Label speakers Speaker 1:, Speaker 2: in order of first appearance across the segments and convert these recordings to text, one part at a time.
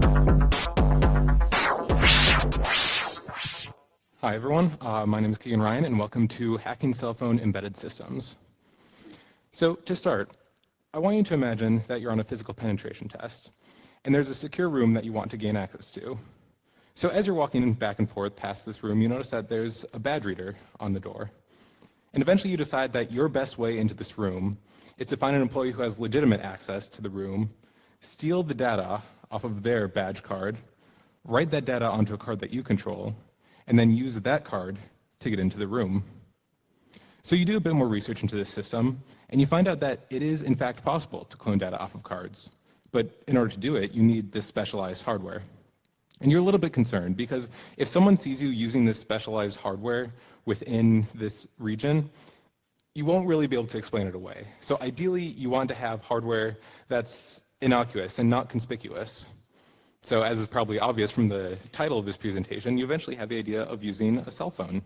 Speaker 1: Hi everyone, my name is Keegan Ryan and welcome to Hacking Cell Phone Embedded Systems. So to start, I want you to imagine that you're on a physical penetration test and there's a secure room that you want to gain access to. So as you're walking back and forth past this room, you notice that there's a badge reader on the door. And eventually you decide that your best way into this room is to find an employee who has legitimate access to the room, steal the data off of their badge card, write that data onto a card that you control, and then use that card to get into the room. So you do a bit more research into this system, and you find out that it is in fact possible to clone data off of cards. But in order to do it, you need this specialized hardware. And you're a little bit concerned, because if someone sees you using this specialized hardware within this region, you won't really be able to explain it away. So ideally, you want to have hardware that's innocuous and not conspicuous. So as is probably obvious from the title of this presentation, you eventually have the idea of using a cell phone.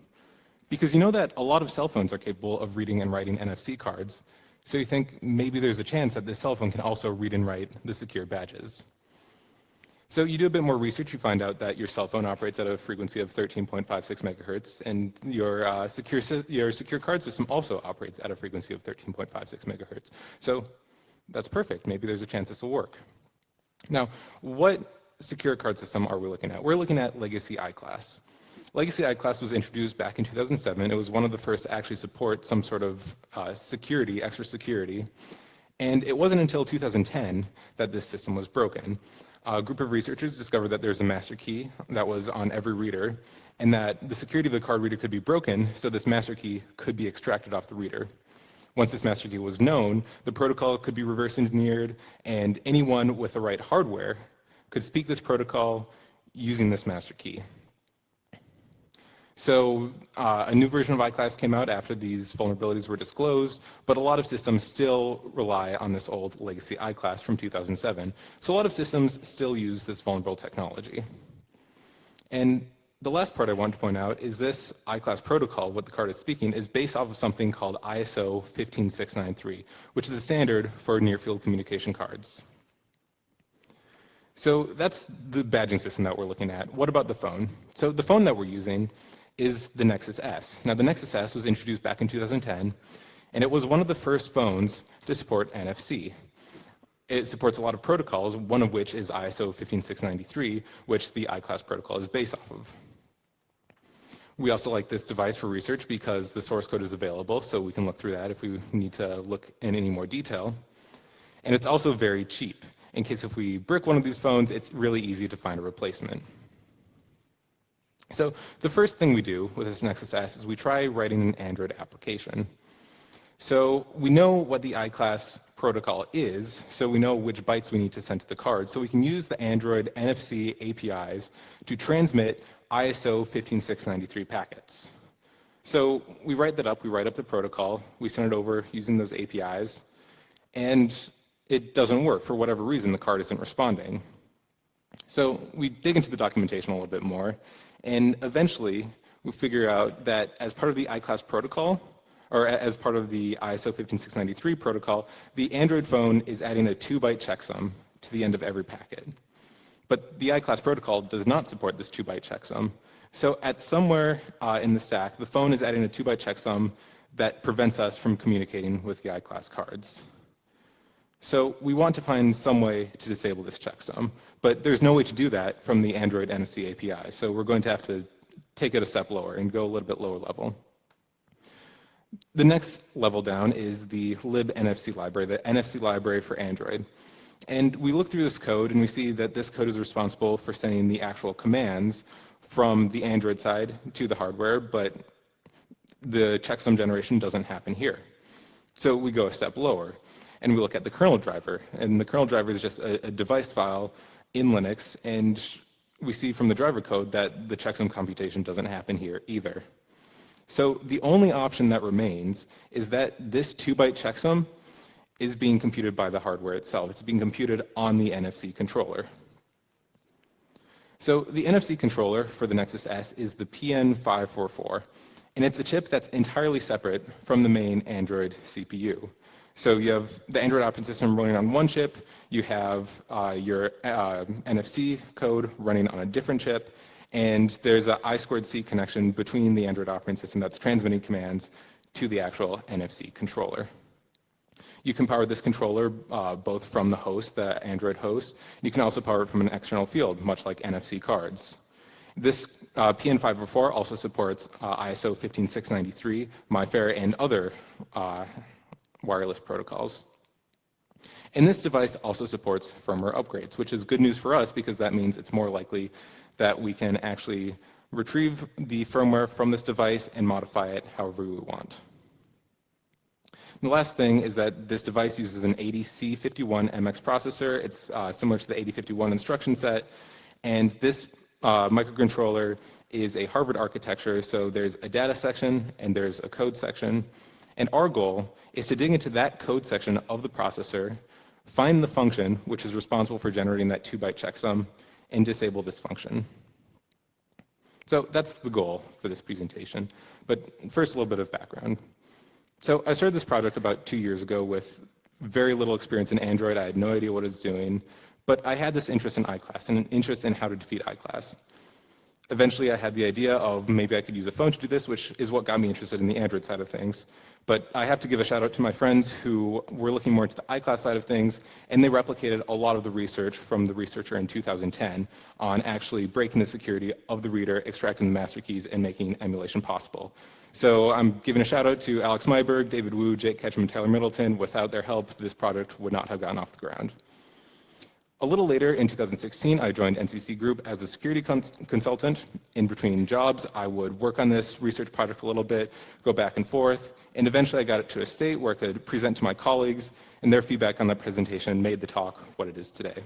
Speaker 1: Because you know that a lot of cell phones are capable of reading and writing NFC cards, so you think maybe there's a chance that this cell phone can also read and write the secure badges. So you do a bit more research, you find out that your cell phone operates at a frequency of 13.56 megahertz, and your secure card system also operates at a frequency of 13.56 megahertz. So that's perfect, maybe there's a chance this will work. Now, what secure card system are we looking at? We're looking at Legacy iClass. Legacy iClass was introduced back in 2007. It was one of the first to actually support some sort of security, extra security. And it wasn't until 2010 that this system was broken. A group of researchers discovered that there's a master key that was on every reader, and that the security of the card reader could be broken, so this master key could be extracted off the reader. Once this master key was known, the protocol could be reverse engineered, and anyone with the right hardware could speak this protocol using this master key. So a new version of iClass came out after these vulnerabilities were disclosed, but a lot of systems still rely on this old legacy iClass from 2007. So a lot of systems still use this vulnerable technology. And the last part I want to point out is this iClass protocol, what the card is speaking, is based off of something called ISO 15693, which is a standard for near-field communication cards. So that's the badging system that we're looking at. What about the phone? So the phone that we're using is the Nexus S. Now the Nexus S was introduced back in 2010, and it was one of the first phones to support NFC. It supports a lot of protocols, one of which is ISO 15693, which the iClass protocol is based off of. We also like this device for research because the source code is available, so we can look through that if we need to look in any more detail. And it's also very cheap. In case if we brick one of these phones, it's really easy to find a replacement. So the first thing we do with this Nexus S is we try writing an Android application. So we know what the iClass protocol is, so we know which bytes we need to send to the card, so we can use the Android NFC APIs to transmit ISO 15693 packets. So we write that up, we write up the protocol, we send it over using those APIs, and it doesn't work. For whatever reason, the card isn't responding. So we dig into the documentation a little bit more, and eventually we figure out that as part of the iClass protocol, or as part of the ISO 15693 protocol, the Android phone is adding a 2-byte checksum to the end of every packet. But the iClass protocol does not support this 2-byte checksum. So at somewhere in the stack, the phone is adding a 2-byte checksum that prevents us from communicating with the iClass cards. So we want to find some way to disable this checksum, but there's no way to do that from the Android NFC API. So we're going to have to take it a step lower and go a little bit lower level. The next level down is the libNFC library, the NFC library for Android. And we look through this code and we see that this code is responsible for sending the actual commands from the Android side to the hardware, but the checksum generation doesn't happen here. So we go a step lower and we look at the kernel driver. And the kernel driver is just a device file in Linux, and we see from the driver code that the checksum computation doesn't happen here either. So the only option that remains is that this 2-byte checksum is being computed by the hardware itself. It's being computed on the NFC controller. So the NFC controller for the Nexus S is the PN544, and it's a chip that's entirely separate from the main Android CPU. So you have the Android operating system running on one chip, you have your NFC code running on a different chip, and there's an I2C connection between the Android operating system that's transmitting commands to the actual NFC controller. You can power this controller both from the host, the Android host. You can also power it from an external field, much like NFC cards. This PN504 also supports ISO 15693, MyFair, and other wireless protocols. And this device also supports firmware upgrades, which is good news for us because that means it's more likely that we can actually retrieve the firmware from this device and modify it however we want. The last thing is that this device uses an 80C51MX processor. It's similar to the 8051 instruction set, and this microcontroller is a Harvard architecture, so there's a data section and there's a code section. And our goal is to dig into that code section of the processor, find the function which is responsible for generating that 2-byte checksum, and disable this function. So that's the goal for this presentation. But first, a little bit of background. So I started this project about 2 years ago with very little experience in Android. I had no idea what it was doing, but I had this interest in iClass and an interest in how to defeat iClass. Eventually, I had the idea of maybe I could use a phone to do this, which is what got me interested in the Android side of things. But I have to give a shout out to my friends who were looking more into the iClass side of things, and they replicated a lot of the research from the researcher in 2010 on actually breaking the security of the reader, extracting the master keys, and making emulation possible. So I'm giving a shout out to Alex Myberg, David Wu, Jake Ketchum, and Tyler Middleton. Without their help, this project would not have gotten off the ground. A little later, in 2016, I joined NCC Group as a security consultant. In between jobs, I would work on this research project a little bit, go back and forth, and eventually I got it to a state where I could present to my colleagues, and their feedback on that presentation made the talk what it is today.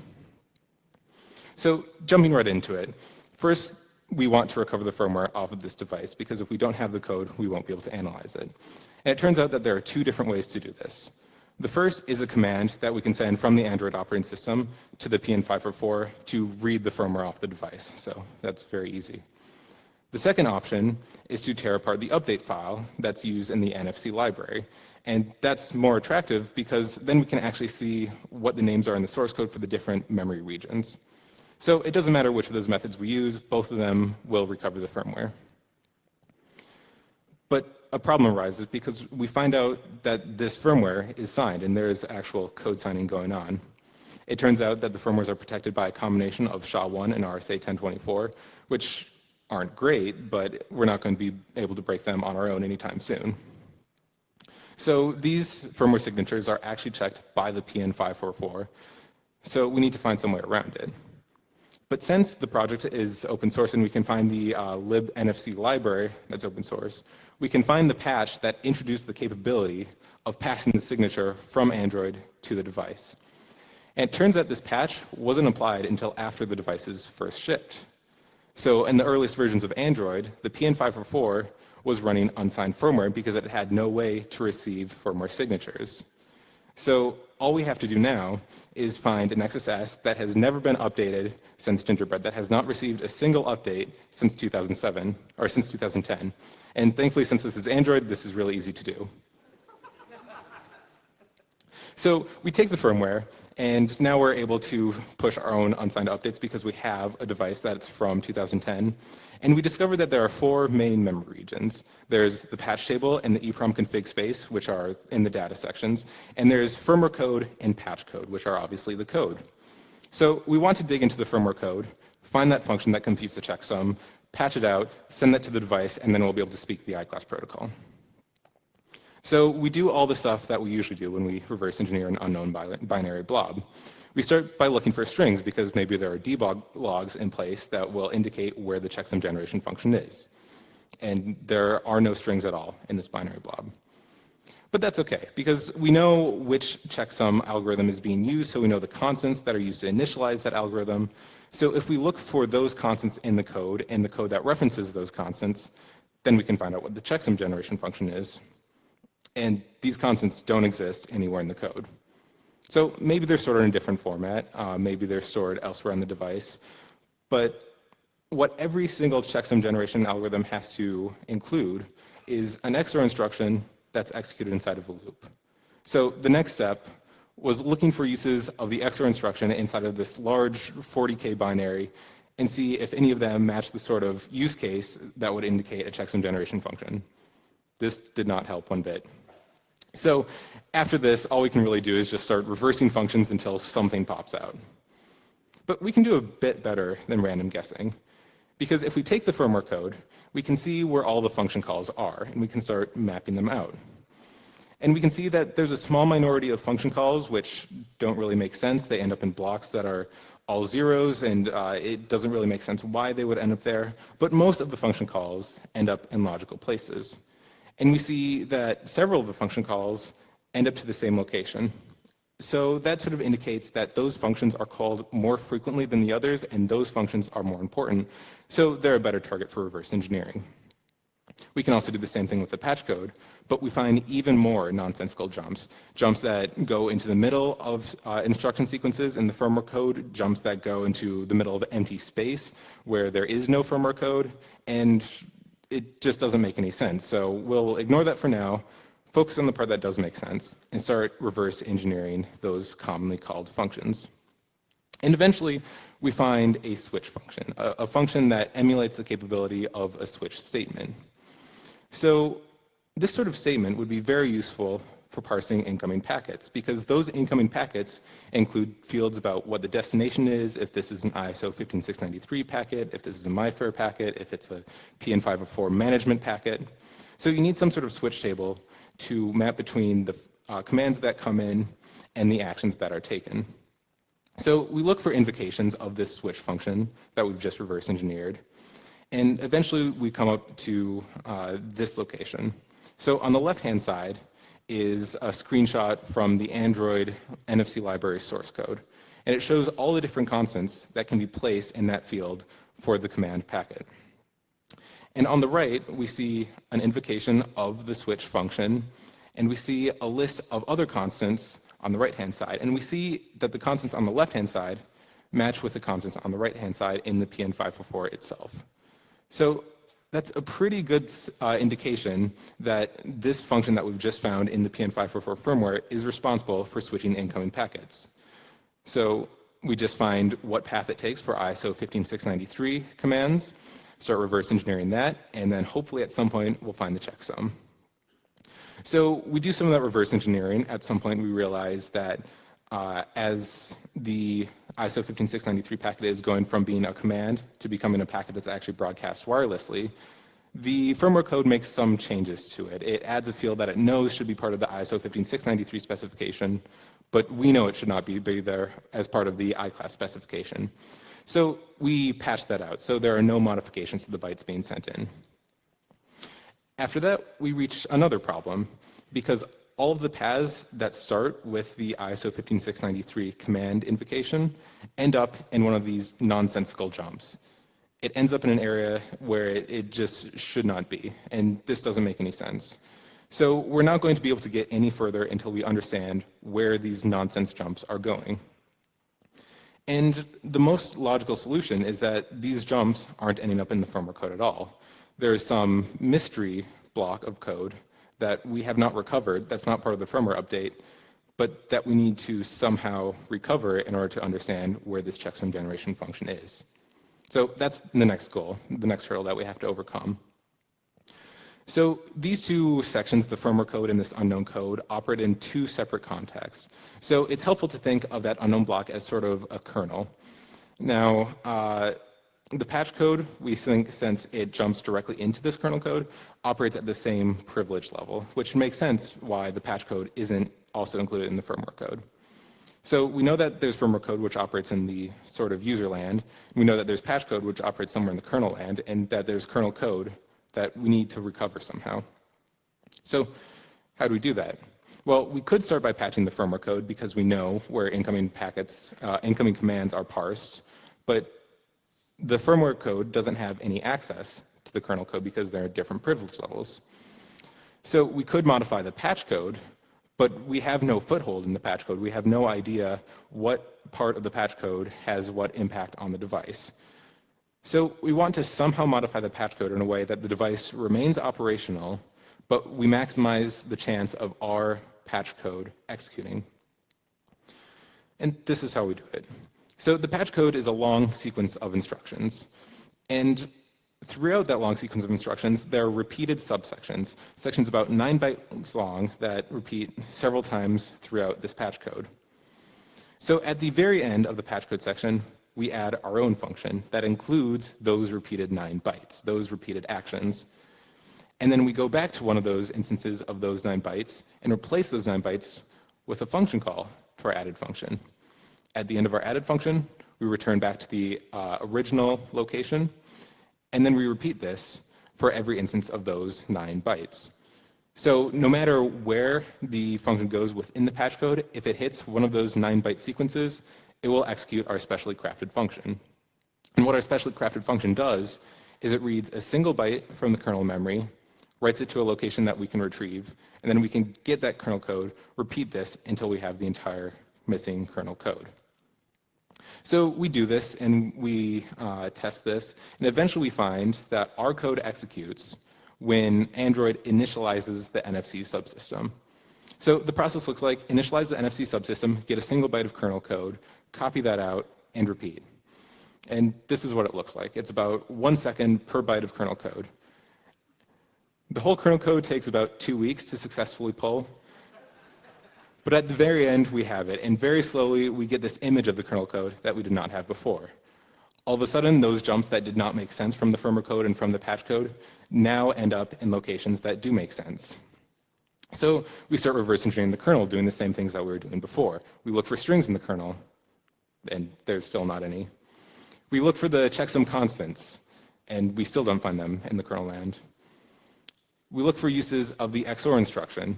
Speaker 1: So jumping right into it, first, we want to recover the firmware off of this device, because if we don't have the code, we won't be able to analyze it. And it turns out that there are two different ways to do this. The first is a command that we can send from the Android operating system to the PN504 to read the firmware off the device. So that's very easy. The second option is to tear apart the update file that's used in the NFC library. And that's more attractive because then we can actually see what the names are in the source code for the different memory regions. So it doesn't matter which of those methods we use, both of them will recover the firmware. But a problem arises because we find out that this firmware is signed and there is actual code signing going on. It turns out that the firmwares are protected by a combination of SHA-1 and RSA 1024, which aren't great, but we're not going to be able to break them on our own anytime soon. So these firmware signatures are actually checked by the PN544, so we need to find some way around it. But since the project is open source and we can find the libNFC library that's open source, we can find the patch that introduced the capability of passing the signature from Android to the device. And it turns out this patch wasn't applied until after the devices first shipped. So in the earliest versions of Android, the PN544 was running unsigned firmware because it had no way to receive firmware signatures. So all we have to do now is find an XSS that has never been updated since Gingerbread, that has not received a single update since 2007, or since 2010. And thankfully, since this is Android, this is really easy to do. So we take the firmware, and now we're able to push our own unsigned updates because we have a device that's from 2010. And we discovered that there are 4 main memory regions. There's the patch table and the EEPROM config space, which are in the data sections. And there's firmware code and patch code, which are obviously the code. So we want to dig into the firmware code, find that function that computes the checksum, patch it out, send that to the device, and then we'll be able to speak the iClass protocol. So we do all the stuff that we usually do when we reverse engineer an unknown binary blob. We start by looking for strings because maybe there are debug logs in place that will indicate where the checksum generation function is. And there are no strings at all in this binary blob. But that's okay, because we know which checksum algorithm is being used, so we know the constants that are used to initialize that algorithm. So if we look for those constants in the code and the code that references those constants, then we can find out what the checksum generation function is. And these constants don't exist anywhere in the code. So maybe they're stored in a different format, maybe they're stored elsewhere on the device, but what every single checksum generation algorithm has to include is an XOR instruction that's executed inside of a loop. So the next step was looking for uses of the XOR instruction inside of this large 40K binary and see if any of them match the sort of use case that would indicate a checksum generation function. This did not help one bit. So after this, all we can really do is just start reversing functions until something pops out. But we can do a bit better than random guessing, because if we take the firmware code, we can see where all the function calls are, and we can start mapping them out. And we can see that there's a small minority of function calls which don't really make sense. They end up in blocks that are all zeros, and it doesn't really make sense why they would end up there. But most of the function calls end up in logical places. And we see that several of the function calls end up to the same location. So that sort of indicates that those functions are called more frequently than the others, and those functions are more important. So they're a better target for reverse engineering. We can also do the same thing with the patch code, but we find even more nonsensical jumps that go into the middle of instruction sequences in the firmware code, jumps that go into the middle of empty space where there is no firmware code, and it just doesn't make any sense. So we'll ignore that for now, focus on the part that does make sense, and start reverse engineering those commonly called functions. And eventually, we find a switch function, a function that emulates the capability of a switch statement. So this sort of statement would be very useful for parsing incoming packets, because those incoming packets include fields about what the destination is, if this is an ISO 15693 packet, if this is a MyFair packet, if it's a PN504 management packet. So you need some sort of switch table to map between the commands that come in and the actions that are taken. So we look for invocations of this switch function that we've just reverse engineered. And eventually we come up to this location. So on the left-hand side is a screenshot from the Android NFC library source code. And it shows all the different constants that can be placed in that field for the command packet. And on the right, we see an invocation of the switch function, and we see a list of other constants on the right-hand side. And we see that the constants on the left-hand side match with the constants on the right-hand side in the PN504 itself. So that's a pretty good indication that this function that we've just found in the PN544 firmware is responsible for switching incoming packets. So we just find what path it takes for ISO 15693 commands, start reverse engineering that, and then hopefully at some point we'll find the checksum. So we do some of that reverse engineering. At some point we realize that as the ISO 15693 packet is going from being a command to becoming a packet that's actually broadcast wirelessly, the firmware code makes some changes to it. It adds a field that it knows should be part of the ISO 15693 specification, but we know it should not be there as part of the I-class specification. So we patch that out, so there are no modifications to the bytes being sent in. After that, we reach another problem, because all of the paths that start with the ISO 15693 command invocation end up in one of these nonsensical jumps. It ends up in an area where it just should not be, and this doesn't make any sense. So we're not going to be able to get any further until we understand where these nonsense jumps are going. And the most logical solution is that these jumps aren't ending up in the firmware code at all. There is some mystery block of code that we have not recovered, that's not part of the firmware update, but that we need to somehow recover in order to understand where this checksum generation function is. So that's the next goal, the next hurdle that we have to overcome. So these two sections, the firmware code and this unknown code, operate in two separate contexts. So it's helpful to think of that unknown block as sort of a kernel. Now, the patch code, we think, since it jumps directly into this kernel code, operates at the same privilege level, which makes sense why the patch code isn't also included in the firmware code. So we know that there's firmware code which operates in the sort of user land. We know that there's patch code which operates somewhere in the kernel land, and that there's kernel code that we need to recover somehow. So how do we do that? Well, we could start by patching the firmware code because we know where incoming packets, incoming commands are parsed, but the firmware code doesn't have any access to the kernel code because there are different privilege levels. So we could modify the patch code, but we have no foothold in the patch code. We have no idea what part of the patch code has what impact on the device. So we want to somehow modify the patch code in a way that the device remains operational, but we maximize the chance of our patch code executing. And this is how we do it. So the patch code is a long sequence of instructions. And throughout that long sequence of instructions, there are repeated subsections, sections about 9 bytes long that repeat several times throughout this patch code. So at the very end of the patch code section, we add our own function that includes those repeated 9 bytes, those repeated actions. And then we go back to one of those instances of those 9 bytes and replace those 9 bytes with a function call to our added function. At the end of our added function, we return back to the original location, and then we repeat this for every instance of those 9 bytes. So no matter where the function goes within the patch code, if it hits one of those 9-byte sequences, it will execute our specially crafted function. And what our specially crafted function does is it reads a single byte from the kernel memory, writes it to a location that we can retrieve, and then we can get that kernel code, repeat this until we have the entire missing kernel code. So we do this and we test this, and eventually we find that our code executes when Android initializes the NFC subsystem. So the process looks like initialize the NFC subsystem, get a single byte of kernel code, copy that out, and repeat. And this is what it looks like. It's about 1 second per byte of kernel code. The whole kernel code takes about 2 weeks to successfully pull. But at the very end, we have it. And very slowly, we get this image of the kernel code that we did not have before. All of a sudden, those jumps that did not make sense from the firmware code and from the patch code now end up in locations that do make sense. So we start reverse engineering the kernel, doing the same things that we were doing before. We look for strings in the kernel, and there's still not any. We look for the checksum constants, and we still don't find them in the kernel land. We look for uses of the XOR instruction,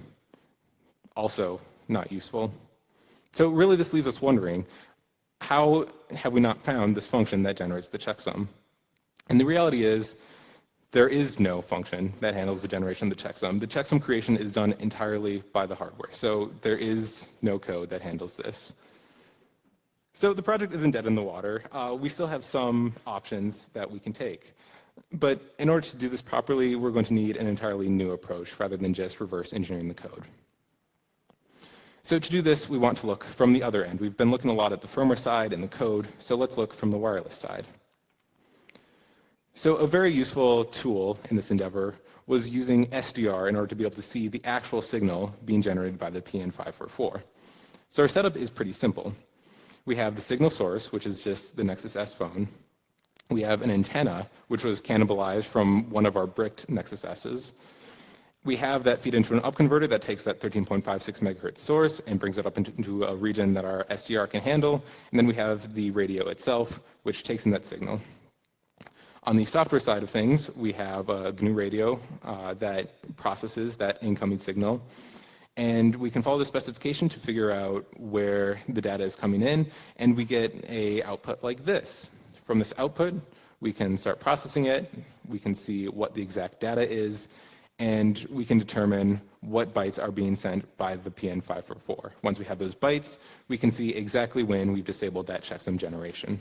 Speaker 1: also not useful. So really this leaves us wondering, how have we not found this function that generates the checksum? And the reality is, there is no function that handles the generation of the checksum. The checksum creation is done entirely by the hardware, so there is no code that handles this. So the project isn't dead in the water. We still have some options that we can take. But in order to do this properly, we're going to need an entirely new approach rather than just reverse engineering the code. So to do this, we want to look from the other end. We've been looking a lot at the firmware side and the code, so let's look from the wireless side. So a very useful tool in this endeavor was using SDR in order to be able to see the actual signal being generated by the PN544. So our setup is pretty simple. We have the signal source, which is just the Nexus S phone. We have an antenna, which was cannibalized from one of our bricked Nexus S's. We have that feed into an up converter that takes that 13.56 megahertz source and brings it up into a region that our SDR can handle. And then we have the radio itself, which takes in that signal. On the software side of things, we have a GNU radio that processes that incoming signal. And we can follow the specification to figure out where the data is coming in, and we get an output like this. From this output, we can start processing it, we can see what the exact data is, and we can determine what bytes are being sent by the PN544. Once we have those bytes, we can see exactly when we've disabled that checksum generation.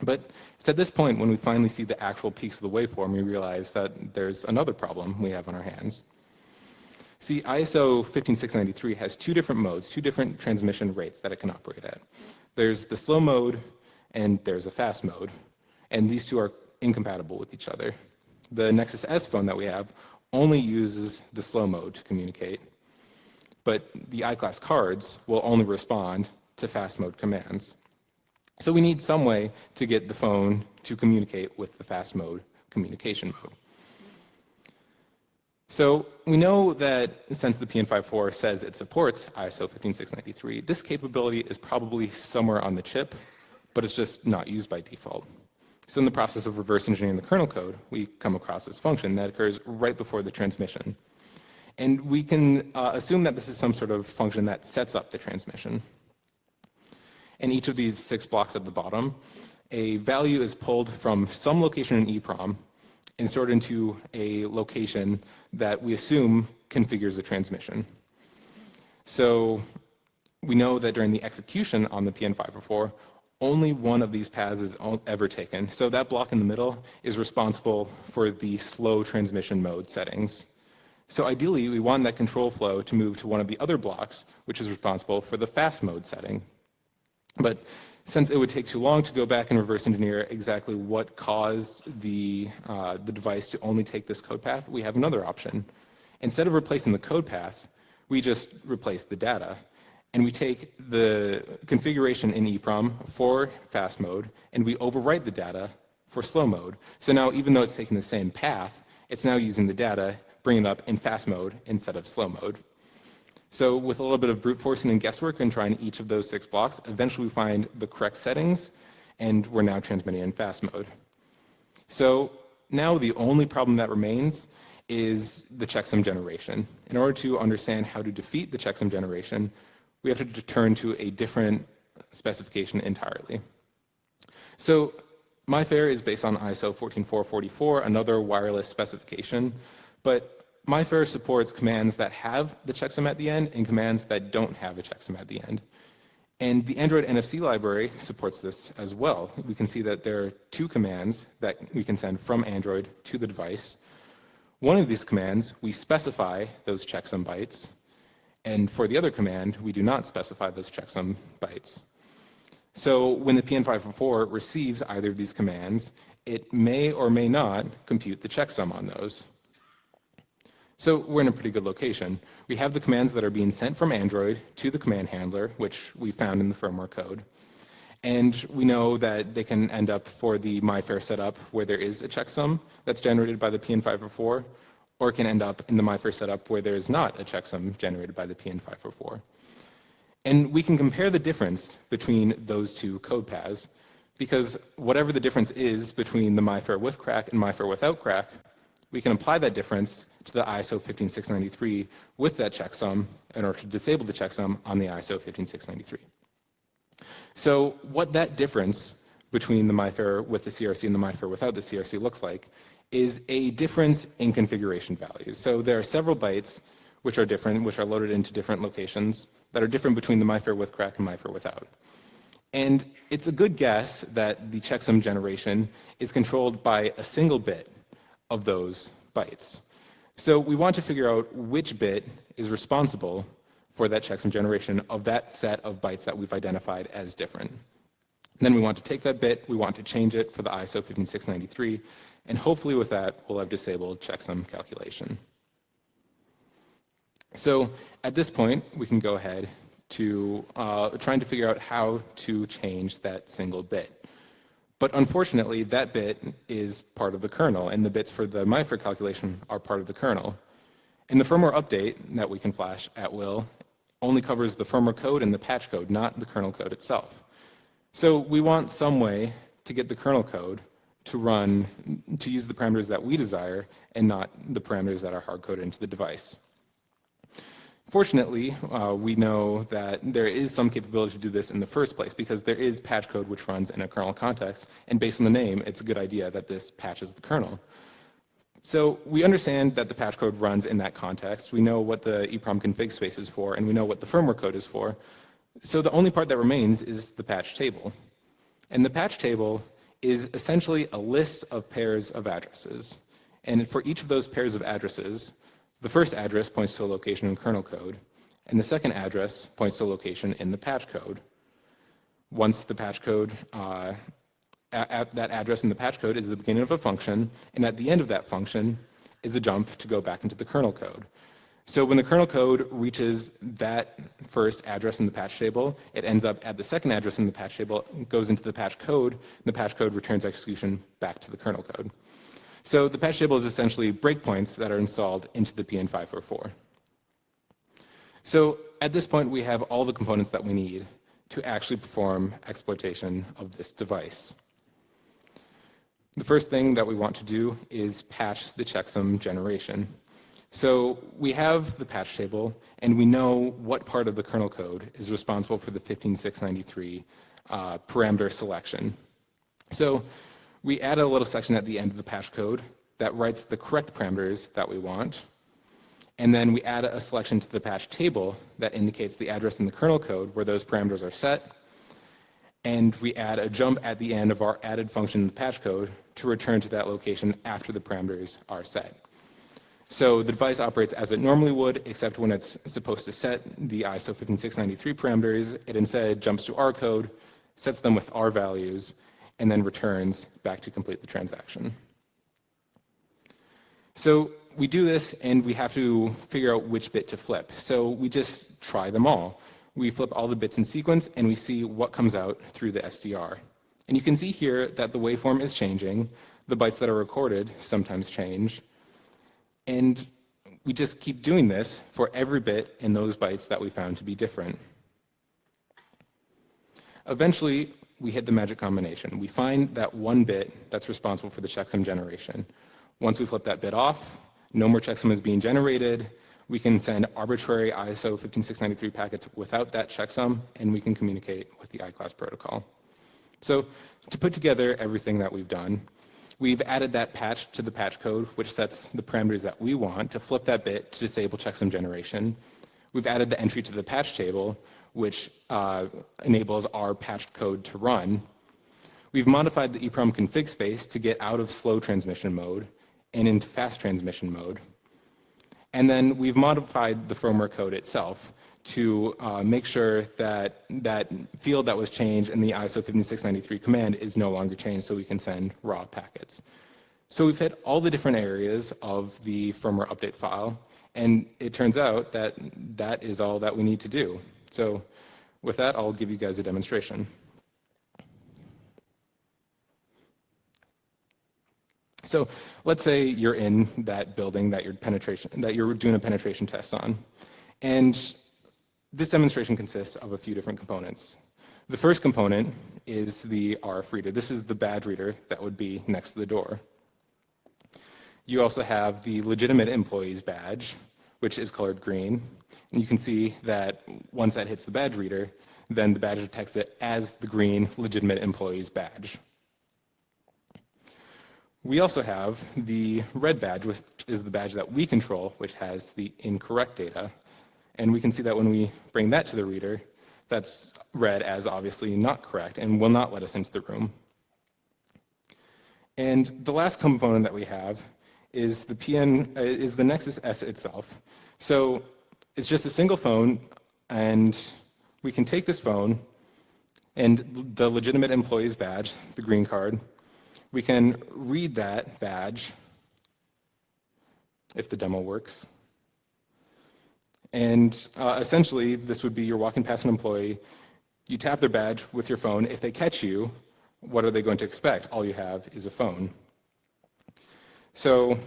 Speaker 1: But it's at this point when we finally see the actual peaks of the waveform, we realize that there's another problem we have on our hands. See, ISO 15693 has 2 different modes, 2 different transmission rates that it can operate at. There's the slow mode and there's a fast mode, and these 2 are incompatible with each other. The Nexus S phone that we have only uses the slow mode to communicate, but the I-class cards will only respond to fast mode commands. So we need some way to get the phone to communicate with the fast mode communication mode. So we know that since the PN544 says it supports ISO 15693, this capability is probably somewhere on the chip, but it's just not used by default. So in the process of reverse engineering the kernel code, we come across this function that occurs right before the transmission. And we can assume that this is some sort of function that sets up the transmission. In each of these 6 blocks at the bottom, a value is pulled from some location in EEPROM and stored into a location that we assume configures the transmission. So we know that during the execution on the PN544, only one of these paths is ever taken. So that block in the middle is responsible for the slow transmission mode settings. So ideally, we want that control flow to move to one of the other blocks, which is responsible for the fast mode setting. But since it would take too long to go back and reverse engineer exactly what caused the device to only take this code path, we have another option. Instead of replacing the code path, we just replace the data. And we take the configuration in EEPROM for fast mode, and we overwrite the data for slow mode. So now, even though it's taking the same path, it's now using the data, bringing it up in fast mode instead of slow mode. So with a little bit of brute forcing and guesswork and trying each of those 6 blocks, eventually we find the correct settings, and we're now transmitting in fast mode. So now the only problem that remains is the checksum generation. In order to understand how to defeat the checksum generation, we have to turn to a different specification entirely. So MyFair is based on ISO 14444, another wireless specification, but MyFair supports commands that have the checksum at the end and commands that don't have a checksum at the end. And the Android NFC library supports this as well. We can see that there are 2 commands that we can send from Android to the device. One of these commands, we specify those checksum bytes, and for the other command, we do not specify those checksum bytes. So when the PN544 receives either of these commands, it may or may not compute the checksum on those. So we're in a pretty good location. We have the commands that are being sent from Android to the command handler, which we found in the firmware code. And we know that they can end up for the MyFair setup where there is a checksum that's generated by the PN544, or it can end up in the MyFair setup where there is not a checksum generated by the PN544. And we can compare the difference between those 2 code paths, because whatever the difference is between the MyFair with crack and MyFair without crack, we can apply that difference to the ISO 15693 with that checksum in order to disable the checksum on the ISO 15693. So what that difference between the MyFair with the CRC and the MyFair without the CRC looks like is a difference in configuration values. So there are several bytes which are different, which are loaded into different locations that are different between the MyFair with crack and MyFair without. And it's a good guess that the checksum generation is controlled by a single bit of those bytes. So we want to figure out which bit is responsible for that checksum generation of that set of bytes that we've identified as different. And then we want to take that bit, we want to change it for the ISO 15693, and hopefully with that, we'll have disabled checksum calculation. So at this point, we can go ahead to trying to figure out how to change that single bit. But unfortunately, that bit is part of the kernel, and the bits for the MyFair calculation are part of the kernel. And the firmware update that we can flash at will only covers the firmware code and the patch code, not the kernel code itself. So we want some way to get the kernel code to run, to use the parameters that we desire and not the parameters that are hard-coded into the device. Fortunately, we know that there is some capability to do this in the first place because there is patch code which runs in a kernel context, and based on the name, it's a good idea that this patches the kernel. So we understand that the patch code runs in that context. We know what the EEPROM config space is for, and we know what the firmware code is for. So the only part that remains is the patch table. And the patch table is essentially a list of pairs of addresses. And for each of those pairs of addresses, the first address points to a location in kernel code, and the second address points to a location in the patch code. Once the patch code, at that address in the patch code is the beginning of a function, and at the end of that function is a jump to go back into the kernel code. So when the kernel code reaches that first address in the patch table, it ends up at the second address in the patch table, goes into the patch code, and the patch code returns execution back to the kernel code. So the patch table is essentially breakpoints that are installed into the PN544. So at this point, we have all the components that we need to actually perform exploitation of this device. The first thing that we want to do is patch the checksum generation. So we have the patch table, and we know what part of the kernel code is responsible for the 15693 parameter selection. So we add a little section at the end of the patch code that writes the correct parameters that we want, and then we add a selection to the patch table that indicates the address in the kernel code where those parameters are set, and we add a jump at the end of our added function in the patch code to return to that location after the parameters are set. So the device operates as it normally would, except when it's supposed to set the ISO 15693 parameters, it instead jumps to our code, sets them with our values, and then returns back to complete the transaction. So we do this, and we have to figure out which bit to flip. So we just try them all. We flip all the bits in sequence, and we see what comes out through the SDR. And you can see here that the waveform is changing. The bytes that are recorded sometimes change. And we just keep doing this for every bit in those bytes that we found to be different. Eventually, we hit the magic combination. We find that one bit that's responsible for the checksum generation. Once we flip that bit off, no more checksum is being generated. We can send arbitrary ISO 15693 packets without that checksum, and we can communicate with the I-class protocol. So to put together everything that we've done, we've added that patch to the patch code, which sets the parameters that we want to flip that bit to disable checksum generation. We've added the entry to the patch table, which enables our patched code to run. We've modified the EEPROM config space to get out of slow transmission mode and into fast transmission mode. And then we've modified the firmware code itself to make sure that that field that was changed in the ISO 5693 command is no longer changed, so we can send raw packets. So we've hit all the different areas of the firmware update file, and it turns out that that is all that we need to do. So with that, I'll give you guys a demonstration. So let's say you're in that building that you're doing a penetration test on, and this demonstration consists of a few different components. The first component is the RF reader. This is the badge reader that would be next to the door. You also have the legitimate employee's badge, which is colored green. And you can see that once that hits the badge reader, then the badge detects it as the green legitimate employee's badge. We also have the red badge, which is the badge that we control, which has the incorrect data. And we can see that when we bring that to the reader, that's read as obviously not correct and will not let us into the room. And the last component that we have is the Nexus S itself. So it's just a single phone, and we can take this phone and the legitimate employee's badge, the green card, we can read that badge if the demo works. And essentially, this would be you're walking past an employee, you tap their badge with your phone. If they catch you, what are they going to expect? All you have is a phone. So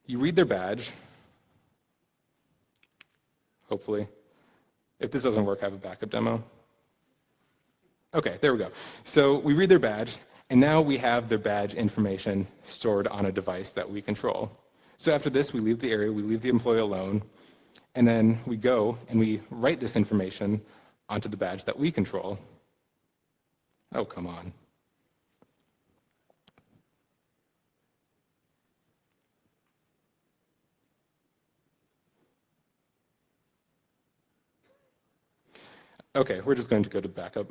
Speaker 1: you read their badge, hopefully. If this doesn't work, I have a backup demo. Okay, there we go. So we read their badge, and now we have their badge information stored on a device that we control. So after this, we leave the area, we leave the employee alone, and then we go and we write this information onto the badge that we control. Oh, come on. Okay, we're just going to go to backup.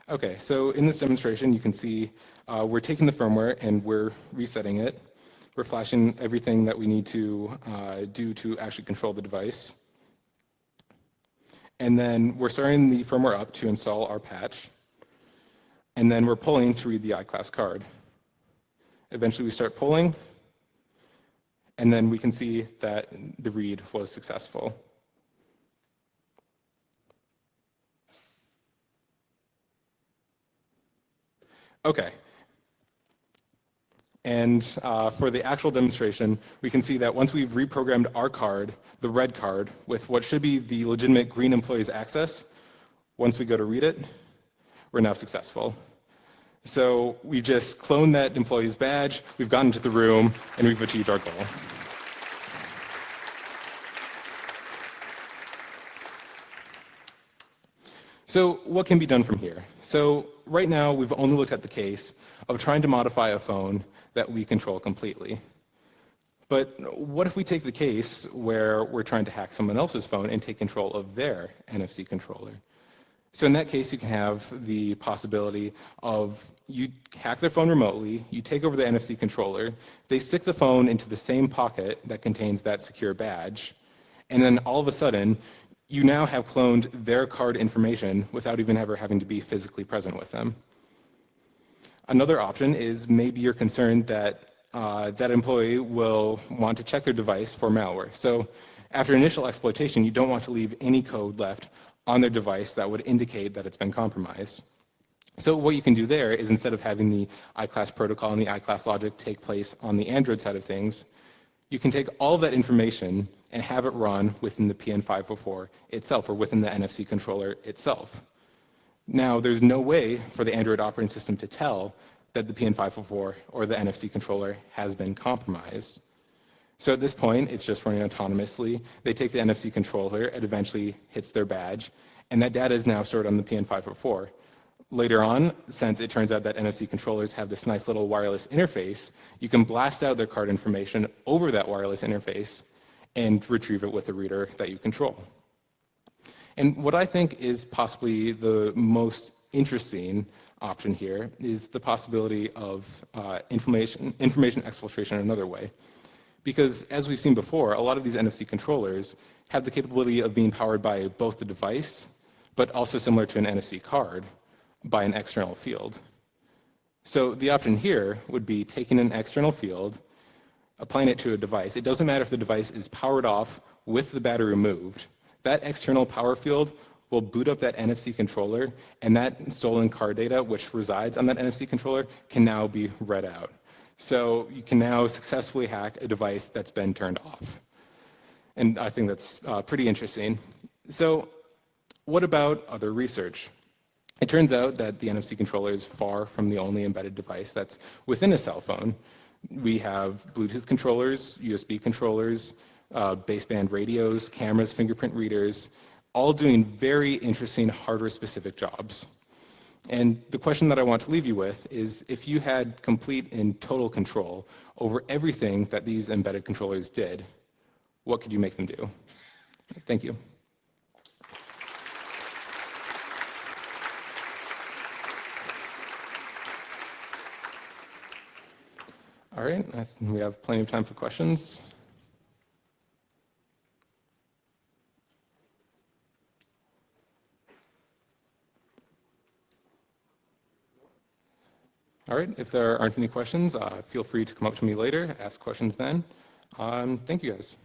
Speaker 1: Okay, so in this demonstration, you can see we're taking the firmware and we're resetting it. We're flashing everything that we need to do to actually control the device. And then we're starting the firmware up to install our patch. And then we're pulling to read the I-class card. Eventually we start pulling, and then we can see that the read was successful. Okay. And for the actual demonstration, we can see that once we've reprogrammed our card, the red card, with what should be the legitimate green employee's access, once we go to read it, we're now successful. So we just cloned that employee's badge, we've gotten into the room, and we've achieved our goal. So what can be done from here? So right now, we've only looked at the case of trying to modify a phone that we control completely. But what if we take the case where we're trying to hack someone else's phone and take control of their NFC controller? So in that case, you can have the possibility of you hack their phone remotely, you take over the NFC controller, they stick the phone into the same pocket that contains that secure badge, and then all of a sudden, you now have cloned their card information without even ever having to be physically present with them. Another option is maybe you're concerned that that employee will want to check their device for malware. So after initial exploitation, you don't want to leave any code left on their device that would indicate that it's been compromised. So what you can do there is, instead of having the iClass protocol and the iClass logic take place on the Android side of things, you can take all of that information and have it run within the PN504 itself, or within the NFC controller itself. Now, there's no way for the Android operating system to tell that the PN504 or the NFC controller has been compromised. So at this point, it's just running autonomously. They take the NFC controller, it eventually hits their badge, and that data is now stored on the PN504. Later on, since it turns out that NFC controllers have this nice little wireless interface, you can blast out their card information over that wireless interface and retrieve it with a reader that you control. And what I think is possibly the most interesting option here is the possibility of information exfiltration another way. Because as we've seen before, a lot of these NFC controllers have the capability of being powered by both the device, but also, similar to an NFC card, by an external field. So the option here would be taking an external field, applying it to a device. It doesn't matter if the device is powered off with the battery removed. That external power field will boot up that NFC controller, and that stolen card data, which resides on that NFC controller, can now be read out. So you can now successfully hack a device that's been turned off. And I think that's pretty interesting. So what about other research? It turns out that the NFC controller is far from the only embedded device that's within a cell phone. We have Bluetooth controllers, USB controllers, baseband radios, cameras, fingerprint readers, all doing very interesting hardware-specific jobs. And the question that I want to leave you with is, if you had complete and total control over everything that these embedded controllers did, what could you make them do? Thank you. All right, I think we have plenty of time for questions. All right, if there aren't any questions, feel free to come up to me later, ask questions then. Thank you guys.